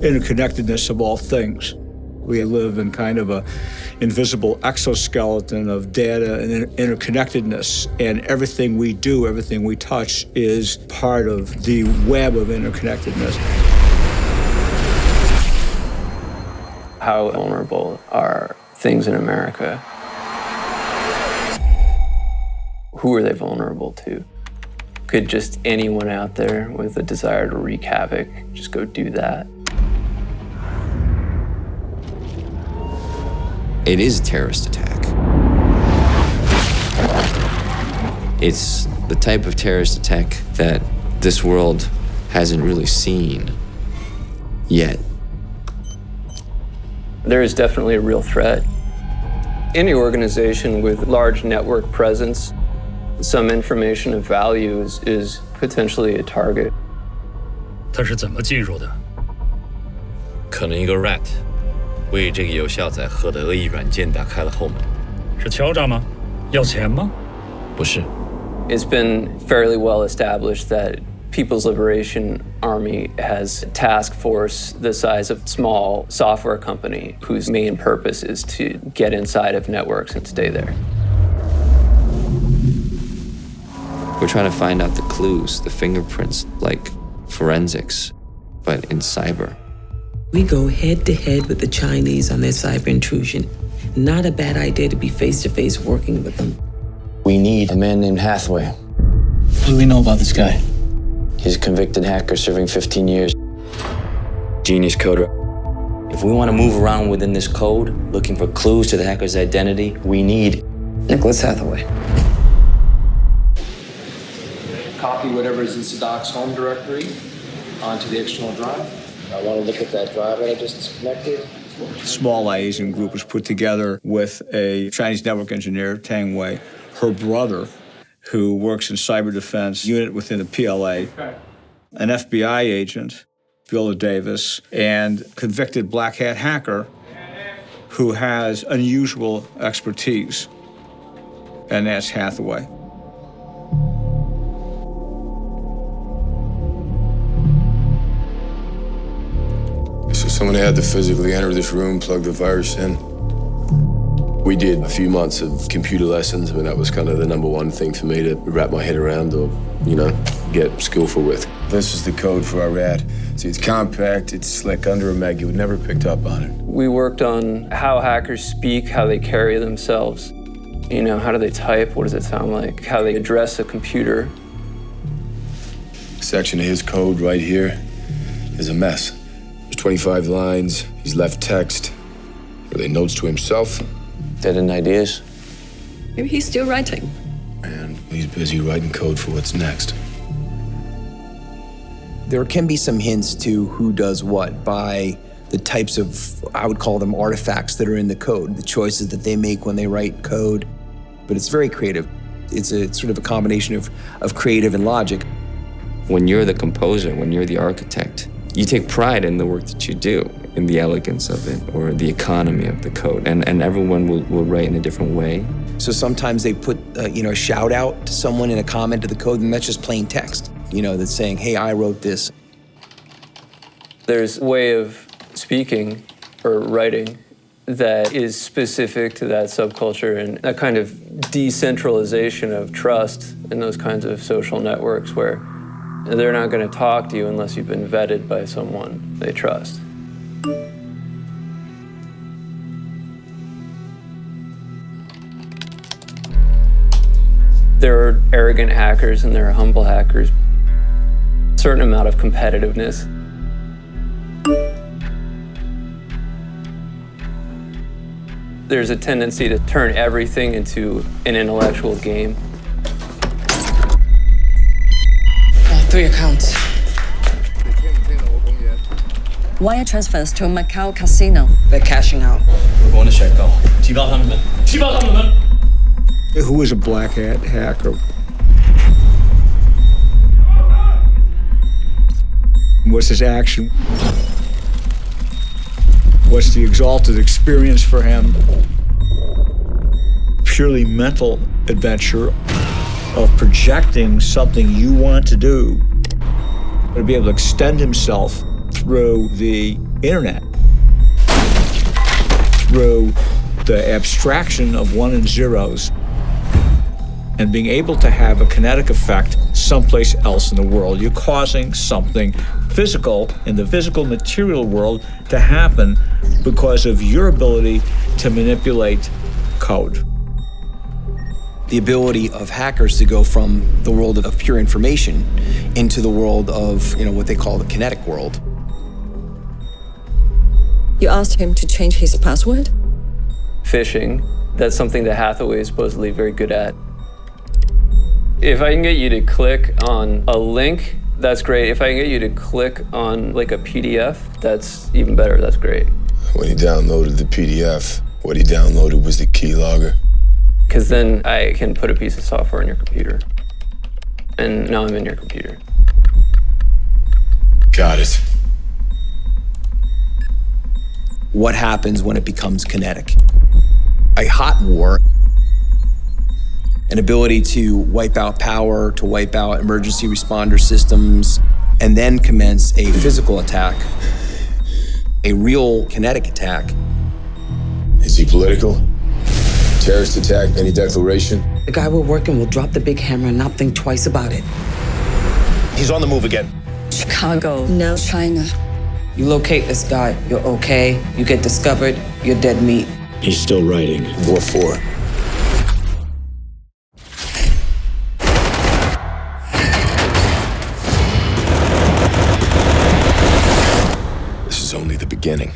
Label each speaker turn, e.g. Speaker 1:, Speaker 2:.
Speaker 1: interconnectedness of all things. We live in kind of a invisible exoskeleton of data and interconnectedness, and everything we do, everything we touch is part of the web of interconnectedness.
Speaker 2: How vulnerable are things in America? Who are they vulnerable to? Could just anyone out there with a desire to wreak havoc just go do that?
Speaker 3: It is a terrorist attack. It's the type of terrorist attack that this world hasn't really seen yet.
Speaker 2: There is definitely a real threat. Any organization with large network presence, some information of value is potentially a target.
Speaker 4: 他是怎么进入的？可能一个 rat 为这个有下载核的恶意软件打开了后门。是敲诈吗？要钱吗？不是。
Speaker 2: It's been fairly well established that People's Liberation Army has a task force the size of a small software company whose main purpose is to get inside of networks and stay there.
Speaker 3: We're trying to find out the clues, the fingerprints, like forensics, but in cyber.
Speaker 5: We go head to head with the Chinese on their cyber intrusion. Not a bad idea to be face to face working with them.
Speaker 6: We need a man named Hathaway.
Speaker 7: What do we know about this guy?
Speaker 6: He's a convicted hacker serving 15 years.
Speaker 7: Genius coder.
Speaker 6: If we want to move around within this code, looking for clues to the hacker's identity, we need Nicholas Hathaway.
Speaker 8: Copy whatever's in Sadaq's home directory onto the external drive. I want to look at that drive that I just disconnected.
Speaker 1: A small Asian group was put together with a Chinese network engineer, Tang Wei, her brother, who works in cyber defense unit within the PLA, an FBI agent, Viola Davis, and convicted black hat hacker who has unusual expertise, and that's Hathaway.
Speaker 9: So someone had to physically enter this room, plug the virus in. We did a few months of computer lessons. I mean, that was kind of the number one thing for me to wrap my head around or, get skillful with.
Speaker 10: This is the code for our rat. See, it's compact, it's slick, under a meg. You would never picked up on it.
Speaker 2: We worked on how hackers speak, how they carry themselves. How do they type? What does it sound like? How they address a computer.
Speaker 10: Section of his code right here is a mess. There's 25 lines. He's left text. Are they notes to himself?
Speaker 6: Dead end ideas?
Speaker 5: Maybe he's still writing.
Speaker 10: And he's busy writing code for what's next.
Speaker 11: There can be some hints to who does what by the types of, I would call them artifacts that are in the code, the choices that they make when they write code. But it's very creative. It's sort of a combination of creative and logic.
Speaker 3: When you're the composer, when you're the architect, you take pride in the work that you do, in the elegance of it, or the economy of the code, and everyone will write in a different way.
Speaker 11: So sometimes they put a shout out to someone in a comment to the code, and that's just plain text, that's saying, hey, I wrote this.
Speaker 2: There's a way of speaking or writing that is specific to that subculture, and that kind of decentralization of trust in those kinds of social networks where they're not going to talk to you unless you've been vetted by someone they trust. There are arrogant hackers and there are humble hackers. A certain amount of competitiveness. There's a tendency to turn everything into an intellectual game.
Speaker 5: 3 accounts.
Speaker 12: Wire transfers to Macau casino.
Speaker 5: They're cashing out.
Speaker 7: We're going to Chicago. 提报他们们，提报他们们。
Speaker 1: Who is a black hat hacker? What's his action? What's the exalted experience for him? Purely mental adventure of projecting something you want to do, to be able to extend himself through the internet through the abstraction of one and zeros and being able to have a kinetic effect someplace else in the world. You're causing something physical in the physical material world to happen because of your ability to manipulate code.
Speaker 11: The ability of hackers to go from the world of pure information into the world of, what they call the kinetic world.
Speaker 12: You asked him to change his password?
Speaker 2: Phishing, that's something that Hathaway is supposedly very good at. If I can get you to click on a link, that's great. If I can get you to click on like a PDF, that's even better, that's great.
Speaker 10: When he downloaded the PDF, what he downloaded was the keylogger.
Speaker 2: Because then I can put a piece of software in your computer. And now I'm in your computer.
Speaker 10: Got it.
Speaker 11: What happens when it becomes kinetic? A hot war, an ability to wipe out power, to wipe out emergency responder systems, and then commence a physical attack, a real kinetic attack.
Speaker 10: Is he political? Terrorist attack, any declaration?
Speaker 5: The guy we're working will drop the big hammer and not think twice about it.
Speaker 7: He's on the move again.
Speaker 12: Chicago, now China.
Speaker 5: You locate this guy, you're okay. You get discovered, you're dead meat.
Speaker 7: He's still writing.
Speaker 10: What for? This is only the beginning.